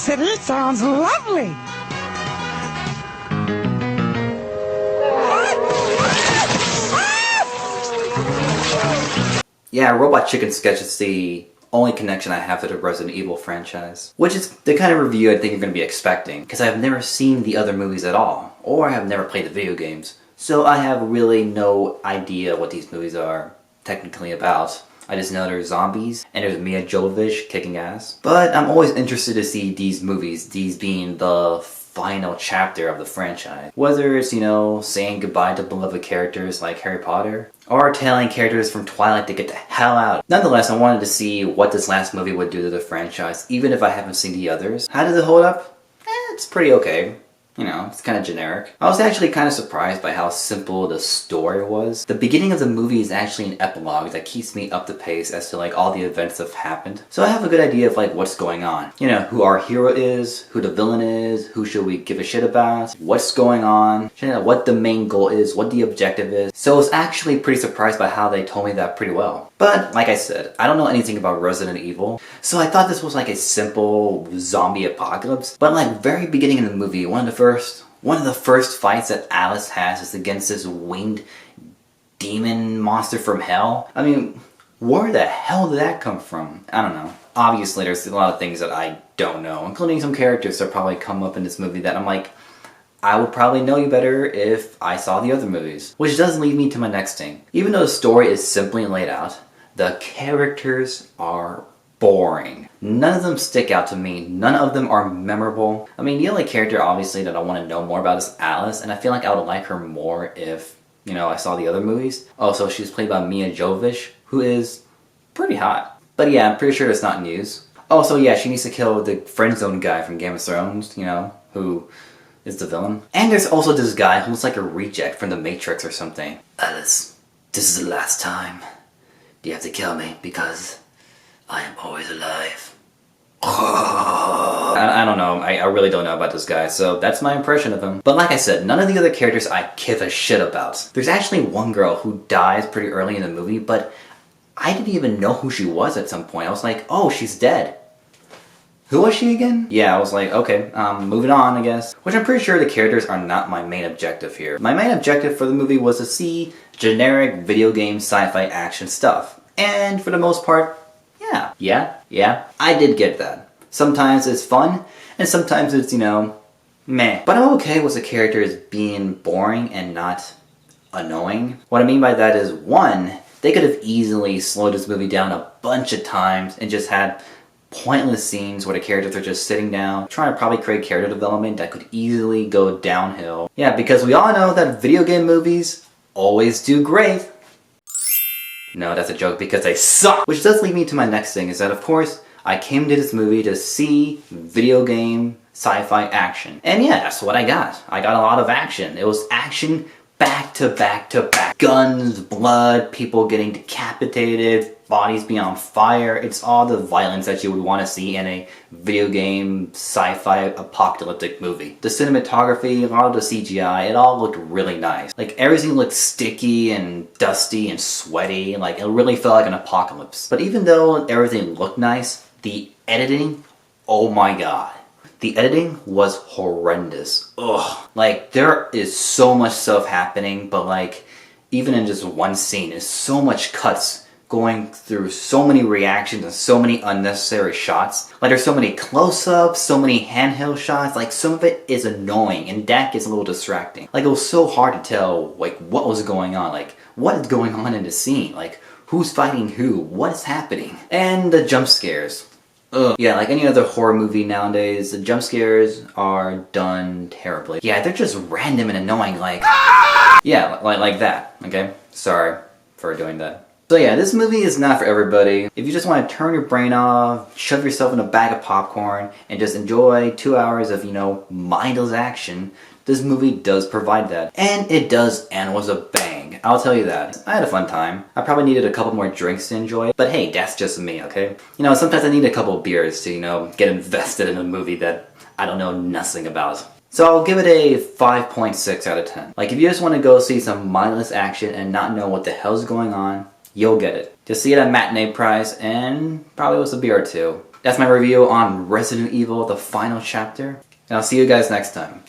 City sounds lovely. Yeah, Robot Chicken Sketch is the only connection I have to the Resident Evil franchise. Which is the kind of review I think you're going to be expecting, because I've never seen the other movies at all, or I have never played the video games. So I have really no idea what these movies are technically about. I just know there's zombies, and there's Mia Jovovich kicking ass. But I'm always interested to see these movies, these being the final chapter of the franchise. Whether it's, saying goodbye to beloved characters like Harry Potter, or telling characters from Twilight to get the hell out. Nonetheless, I wanted to see what this last movie would do to the franchise, even if I haven't seen the others. How does it hold up? It's pretty okay. It's kind of generic. I was actually kind of surprised by how simple the story was. The beginning of the movie is actually an epilogue that keeps me up to pace as to all the events that have happened. So I have a good idea of what's going on. Who our hero is, who the villain is, who should we give a shit about, what's going on, what the main goal is, what the objective is. So I was actually pretty surprised by how they told me that pretty well. But like I said, I don't know anything about Resident Evil, so I thought this was a simple zombie apocalypse. But very beginning of the movie, one of the first fights that Alice has is against this winged demon monster from hell. I mean, where the hell did that come from? I don't know. Obviously, there's a lot of things that I don't know, including some characters that probably come up in this movie that I'm like, I would probably know you better if I saw the other movies. Which does lead me to my next thing. Even though the story is simply laid out, the characters are boring. None of them stick out to me. None of them are memorable. I mean, the only character obviously that I want to know more about is Alice, and I feel like I would like her more if, I saw the other movies. Also, she's played by Mia Jovovich, who is pretty hot. But yeah, I'm pretty sure it's not news. Also, yeah, she needs to kill the friend zone guy from Game of Thrones, who is the villain. And there's also this guy who looks like a reject from the Matrix or something. Alice, this is the last time. You have to kill me because I am always alive. I don't know. I really don't know about this guy, so that's my impression of him. But like I said, none of the other characters I give a shit about. There's actually one girl who dies pretty early in the movie, but I didn't even know who she was at some point. I was like, oh, she's dead. Who was she again? Yeah, I was like, okay, moving on, I guess. Which I'm pretty sure the characters are not my main objective here. My main objective for the movie was to see generic video game sci-fi action stuff. And for the most part, yeah, I did get that. Sometimes it's fun, and sometimes it's, meh. But I'm okay with the characters being boring and not annoying. What I mean by that is, one, they could have easily slowed this movie down a bunch of times and just had pointless scenes where the characters are just sitting down, trying to probably create character development that could easily go downhill. Yeah, because we all know that video game movies always do great. No, that's a joke because they suck! Which does lead me to my next thing, is that of course, I came to this movie to see video game sci-fi action. And yeah, that's what I got. I got a lot of action. It was action back to back to back. Guns, blood, people getting decapitated, bodies being on fire. It's all the violence that you would want to see in a video game sci-fi apocalyptic movie. The cinematography, a lot of the CGI, it all looked really nice. Everything looked sticky and dusty and sweaty. It really felt like an apocalypse. But even though everything looked nice, the editing, oh my god. The editing was horrendous. Ugh. There is so much stuff happening, but even in just one scene, there's so much cuts going through so many reactions and so many unnecessary shots. There's so many close-ups, so many handheld shots. Some of it is annoying, and that gets a little distracting. It was so hard to tell, what was going on. What is going on in the scene? Who's fighting who? What is happening? And the jump scares. Ugh. Yeah, like any other horror movie nowadays, the jump scares are done terribly. Yeah, they're just random and annoying, yeah, like that, okay? Sorry for doing that. So yeah, this movie is not for everybody. If you just want to turn your brain off, shove yourself in a bag of popcorn, and just enjoy 2 hours of, mindless action, this movie does provide that. And it does end with a bang. I'll tell you that. I had a fun time. I probably needed a couple more drinks to enjoy, but hey, that's just me, okay? Sometimes I need a couple beers to, get invested in a movie that I don't know nothing about. So I'll give it a 5.6 out of 10. If you just want to go see some mindless action and not know what the hell's going on, you'll get it. Just see it at matinee price and probably with a beer or two. That's my review on Resident Evil, the final chapter. And I'll see you guys next time.